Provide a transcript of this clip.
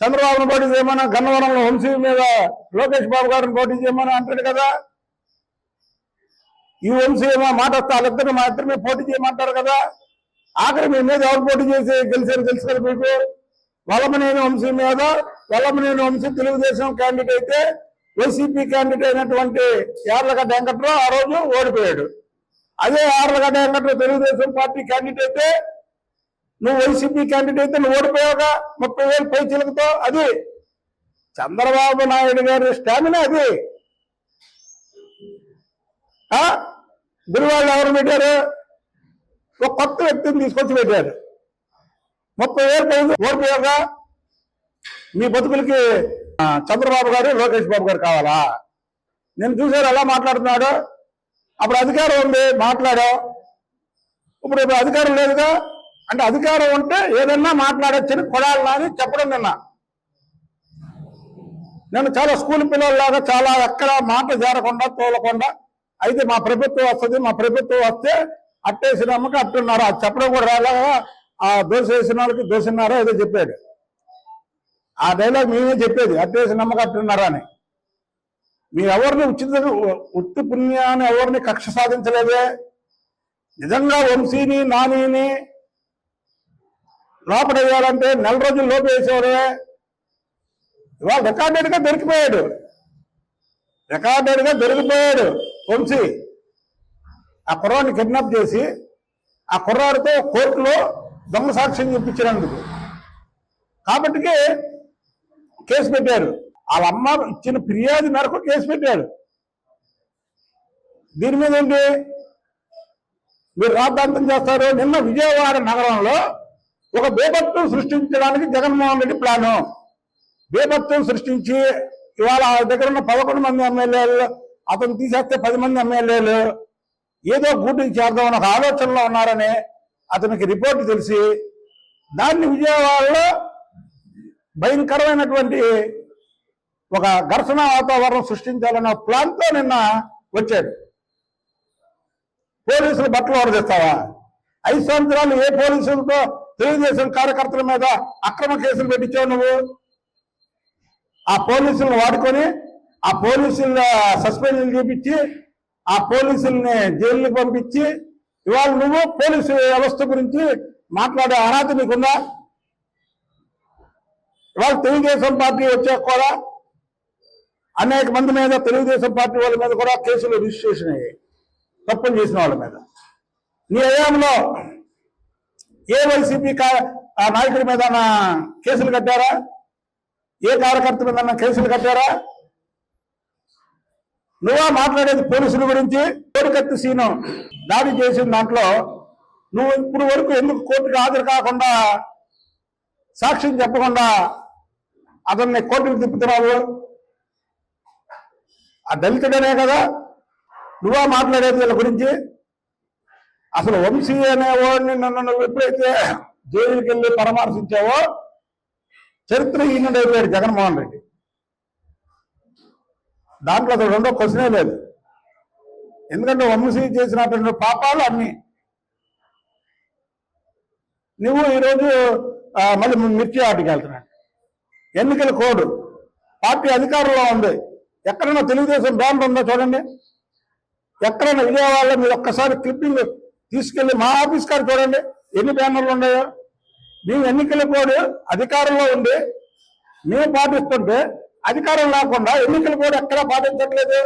చంద్రబాబును పోటీ చేయమన్నా, గన్నవరంలో వంశీ మీద లోకేష్ బాబు గారిని పోటీ చేయమని అంటాడు కదా. ఈ వంశీ ఏమో మాట వస్తే వాళ్ళిద్దరు మా ఇద్దరిని పోటీ చేయమంటారు కదా. ఆఖరి మీ మీద ఎవరు పోటీ చేసి గెలిచారు తెలుసు కదా మీకు. వల్లభనేని వంశీ మీద, వల్లభనేని వంశీ తెలుగుదేశం క్యాండిడేట్ అయితే వైసీపీ క్యాండిడేట్ అయినటువంటి యార్లగడ్డ వెంకట్రావు ఆ రోజు ఓడిపోయాడు. అదే యార్లగడ్డ వెంకట్రావు తెలుగుదేశం పార్టీ క్యాండిడేట్ అయితే, నువ్వు వైసీపీ క్యాండిడేట్ అయితే నువ్వు ఓడిపోయావుగా 30,000 పై చిలుకతో. అది చంద్రబాబు నాయుడు గారి స్టామినా. అది గురువాళ్ళు ఎవరు పెట్టారు? ఒక కొత్త వ్యక్తిని తీసుకొచ్చి పెట్టారు. 30,000 పై ఓడిపోయావుగా. మీ బతుకులకి చంద్రబాబు గారు, లోకేష్ బాబు గారు కావాలా? నేను చూసారు ఎలా మాట్లాడుతున్నాడు. అప్పుడు అధికారం ఉంది, మాట్లాడావు. ఇప్పుడు అధికారం లేదుగా. అంటే అధికారం ఉంటే ఏదన్నా మాట్లాడొచ్చని కొడాలనా అని చెప్పడం నిన్న. నేను చాలా స్కూల్ పిల్లల్లాగా చాలా ఎక్కడ మాట జారకుండా తోలకుండా, అయితే మా ప్రభుత్వం వస్తుంది, మా ప్రభుత్వం వస్తే అట్టేసిన అమ్మకి అట్టున్నారు. అది చెప్పడం కూడా రాలేగా. ఆ దోశ వేసిన వాళ్ళకి దోశన్నారో ఏదో చెప్పాడు. ఆ డైలాగ్ మేమే చెప్పేది, అట్టేసిన అమ్మకి అట్టున్నారా అని. మీరు ఎవరిని ఉత్తి పుణ్యాన్ని ఎవరిని కక్ష సాధించలేదే. నిజంగా వంశీని, నానిని లోపడేయాలంటే 4 రోజులు లోపు వేసేవాడే. ఇవాళ రికార్డెడ్గా దొరికిపోయాడు. వంశీ ఆ కుర్రాడిని కిడ్నాప్ చేసి ఆ కుర్రాడితో కోర్టులో దొంగ సాక్ష్యం చూపించినందుకు కాబట్టి కేసు పెట్టారు. వాళ్ళ అమ్మ ఇచ్చిన ఫిర్యాదు మేరకు కేసు పెట్టాడు. దీని మీద ఏంటి మీరు రాద్ధాంతం చేస్తారు? నిన్న విజయవాడ నగరంలో ఒక బేభత్సం సృష్టించడానికి జగన్మోహన్ రెడ్డి ప్లాను. బేభత్సం సృష్టించి ఇవాళ దగ్గర ఉన్న 11 మంది ఎమ్మెల్యేలు, అతను తీసేస్తే 10 మంది ఎమ్మెల్యేలు ఏదో గూటికి చేద్దామని ఒక ఆలోచనలో ఉన్నారని అతనికి రిపోర్టు తెలిసి దాన్ని విజయవాడలో భయంకరమైనటువంటి ఒక ఘర్షణ వాతావరణం సృష్టించాలన్న ప్లాన్తో నిన్న వచ్చాడు. పోలీసులు బట్టలు ఓడదీస్తావా? 5 సంవత్సరాలు ఏ పోలీసులతో తెలుగుదేశం కార్యకర్తల మీద అక్రమ కేసులు పెట్టించావు నువ్వు? ఆ పోలీసులను వాడుకొని ఆ పోలీసుల సస్పెన్షన్ చూపించి ఆ పోలీసుల్ని జైలుకి పంపించి ఇవాళ నువ్వు పోలీసు వ్యవస్థ గురించి మాట్లాడే అర్హత నీకుందా? ఇవాళ తెలుగుదేశం పార్టీ వచ్చాక కూడా అనేక మంది మీద, తెలుగుదేశం పార్టీ వాళ్ళ మీద కూడా కేసులు రిజిస్ట్రేషన్ అయ్యాయి, తప్పులు చేసిన వాళ్ళ మీద. నీ హయాంలో ఏ వైసీపీ నాయకుడి మీద కేసులు కట్టారా? ఏ కార్యకర్త మీద కేసులు కట్టారా? నువ్వా మాట్లాడేది పోలీసుల గురించి? కోడికత్తి సీను దాడి చేసిన దాంట్లో నువ్వు ఇప్పుడు వరకు ఎందుకు కోర్టుకు హాజరు కాకుండా, సాక్ష్యం చెప్పకుండా అతన్ని కోర్టుకు తిప్పుతున్నావు? ఆ దళితుడనే కదా నువ్వా మాట్లాడేది వీళ్ళ గురించి? అసలు వంశీ అనేవాడిని నన్ను నువ్వు ఎప్పుడైతే జైలుకి వెళ్ళి పరామర్శించావో చరిత్రహీనుడైపోయాడు జగన్మోహన్ రెడ్డి. దాంట్లో అసలు రెండో క్వశ్చనే లేదు. ఎందుకంటే వంశీ చేసినటువంటి పాపాలు అన్నీ. నువ్వు ఈరోజు మళ్ళీ మిర్చి ఆటకి వెళ్తున్నాడు. ఎన్నికల కోడ్ పార్టీ అధికారంలో ఉంది. ఎక్కడైనా తెలుగుదేశం బ్యానర్ ఉందో చూడండి. ఎక్కడైనా విజయవాడలో మీరు ఒక్కసారి క్లిప్పింగ్ తీసుకెళ్లి మా ఆఫీస్ కాడ చూడండి ఎన్ని బ్యానర్లు ఉన్నాయో. మేము ఎన్నికల కోడ్ అధికారంలో ఉండి మేము పాటిస్తుంటే అధికారం లేకుండా ఎన్నికల కోడ్ ఎక్కడా పాటించట్లేదు.